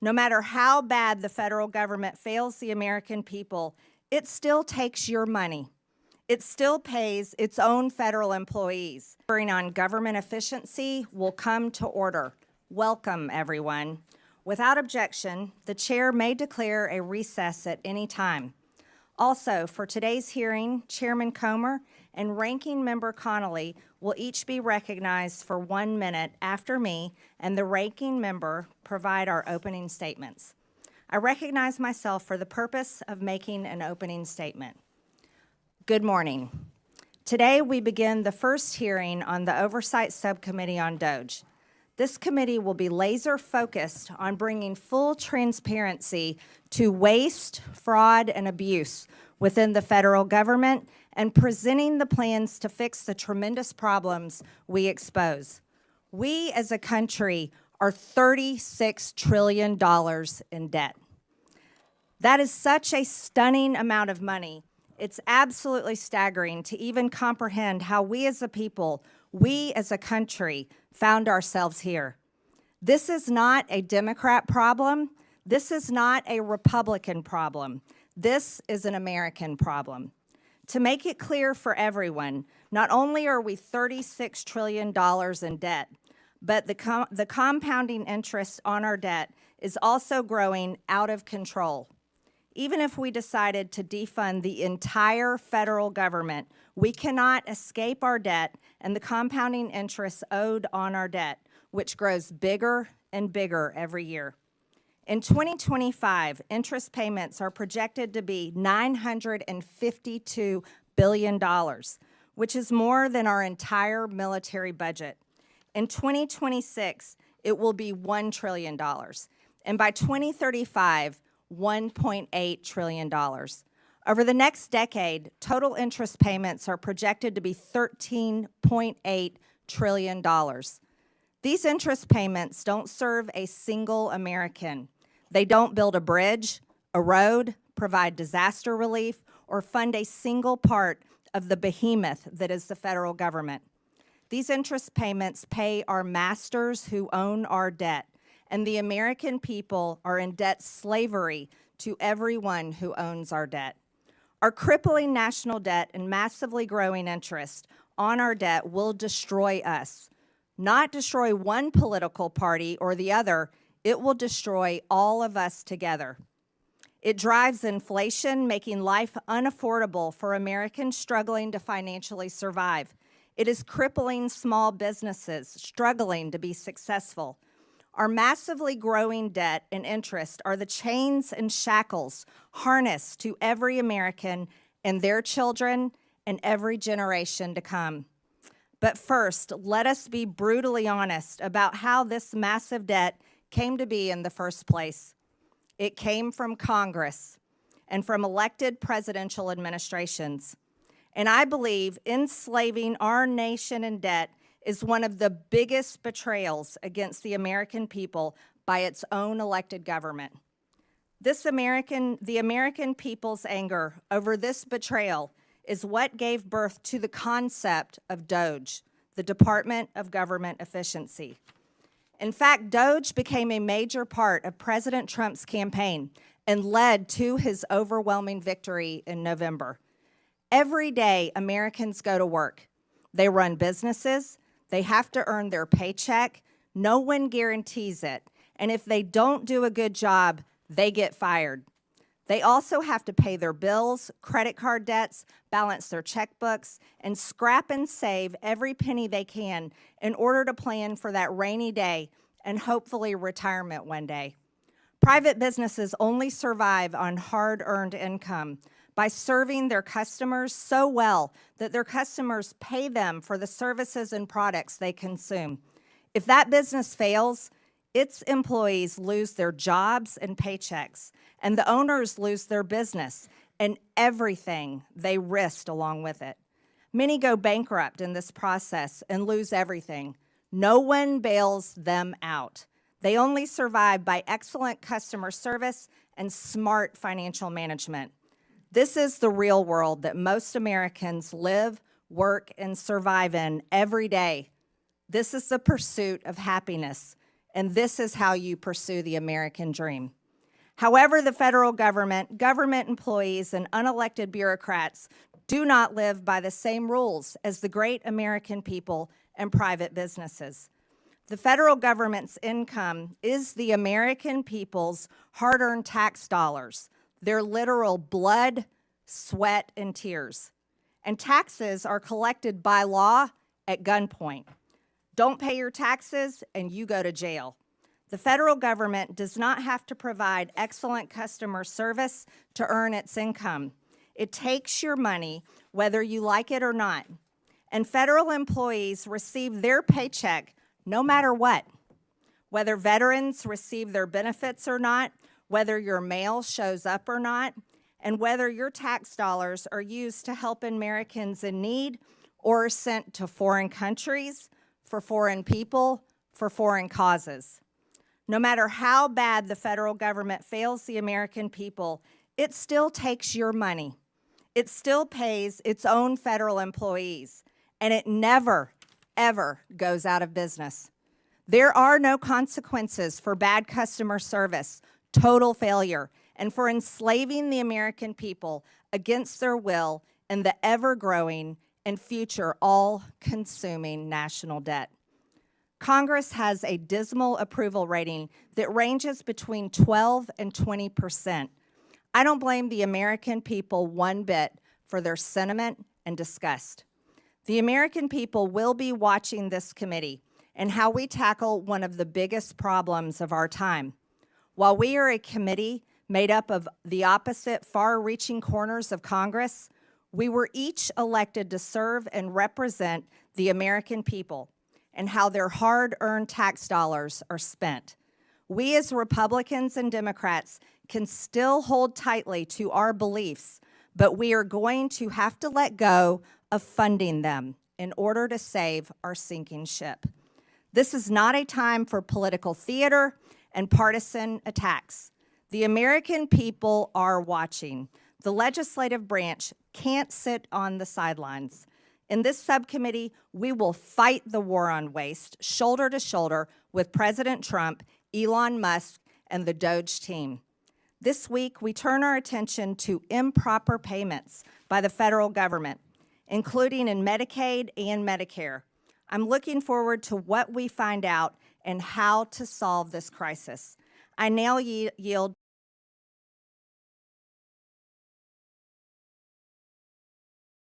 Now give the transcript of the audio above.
No matter how bad the federal government fails the American people, it still takes your money. It still pays its own federal employees. Hearing on government efficiency will come to order. Welcome, everyone. Without objection, the chair may declare a recess at any time. Also, for today's hearing, Chairman Comer and Ranking Member Connolly will each be recognized for 1 minute after me and the Ranking Member provide our opening statements. I recognize myself for the purpose of making an opening statement. Good morning. Today we begin the first hearing on the Oversight Subcommittee on DOGE. This committee will be laser focused on bringing full transparency to waste, fraud, and abuse within the federal government and presenting the plans to fix the tremendous problems we expose. We as a country are $36 trillion in debt. That is such a stunning amount of money. It's absolutely staggering to even comprehend how we as a people, we as a country, found ourselves here. This is not a Democrat problem. This is not a Republican problem. This is an American problem. To make it clear for everyone, not only are we $36 trillion in debt, but the compounding interest on our debt is also growing out of control. Even if we decided to defund the entire federal government, we cannot escape our debt and the compounding interest owed on our debt, which grows bigger and bigger every year. In 2025, interest payments are projected to be $952 billion, which is more than our entire military budget. In 2026, it will be $1 trillion, and by 2035, $1.8 trillion. Over the next decade, total interest payments are projected to be $13.8 trillion. These interest payments don't serve a single American. They don't build a bridge, a road, provide disaster relief, or fund a single part of the behemoth that is the federal government. These interest payments pay our masters who own our debt, and the American people are in debt slavery to everyone who owns our debt. Our crippling national debt and massively growing interest on our debt will destroy us. Not destroy one political party or the other, it will destroy all of us together. It drives inflation, making life unaffordable for Americans struggling to financially survive. It is crippling small businesses struggling to be successful. Our massively growing debt and interest are the chains and shackles harnessed to every American and their children and every generation to come. But first, let us be brutally honest about how this massive debt came to be in the first place. It came from Congress and from elected presidential administrations. And I believe enslaving our nation in debt is one of the biggest betrayals against the American people by its own elected government. The American people's anger over this betrayal is what gave birth to the concept of DOGE, the Department of Government Efficiency. In fact, DOGE became a major part of President Trump's campaign and led to his overwhelming victory in November. Every day, Americans go to work. They run businesses. They have to earn their paycheck. No one guarantees it. And if they don't do a good job, they get fired. They also have to pay their bills, credit card debts, balance their checkbooks, and scrap and save every penny they can in order to plan for that rainy day and hopefully retirement one day. Private businesses only survive on hard-earned income by serving their customers so well that their customers pay them for the services and products they consume. If that business fails, its employees lose their jobs and paychecks, and the owners lose their business and everything they risked along with it. Many go bankrupt in this process and lose everything. No one bails them out. They only survive by excellent customer service and smart financial management. This is the real world that most Americans live, work, and survive in every day. This is the pursuit of happiness, and this is how you pursue the American dream. However, the federal government, government employees, and unelected bureaucrats do not live by the same rules as the great American people and private businesses. The federal government's income is the American people's hard-earned tax dollars, their literal blood, sweat, and tears. And taxes are collected by law at gunpoint. Don't pay your taxes and you go to jail. The federal government does not have to provide excellent customer service to earn its income. It takes your money whether you like it or not. And federal employees receive their paycheck no matter what. Whether veterans receive their benefits or not, whether your mail shows up or not, and whether your tax dollars are used to help Americans in need or are sent to foreign countries, for foreign people, for foreign causes. No matter how bad the federal government fails the American people, it still takes your money. It still pays its own federal employees, and it never, ever goes out of business. There are no consequences for bad customer service, total failure, and for enslaving the American people against their will in the ever-growing and future all-consuming national debt. Congress has a dismal approval rating that ranges between 12 and 20%. I don't blame the American people one bit for their sentiment and disgust. The American people will be watching this committee and how we tackle one of the biggest problems of our time. While we are a committee made up of the opposite far-reaching corners of Congress, we were each elected to serve and represent the American people and how their hard-earned tax dollars are spent. We as Republicans and Democrats can still hold tightly to our beliefs, but we are going to have to let go of funding them in order to save our sinking ship. This is not a time for political theater and partisan attacks. The American people are watching. The legislative branch can't sit on the sidelines. In this subcommittee, we will fight the war on waste shoulder to shoulder with President Trump, Elon Musk, and the DOGE team. This week, we turn our attention to improper payments by the federal government, including in Medicaid and Medicare. I'm looking forward to what we find out and how to solve this crisis. I now yield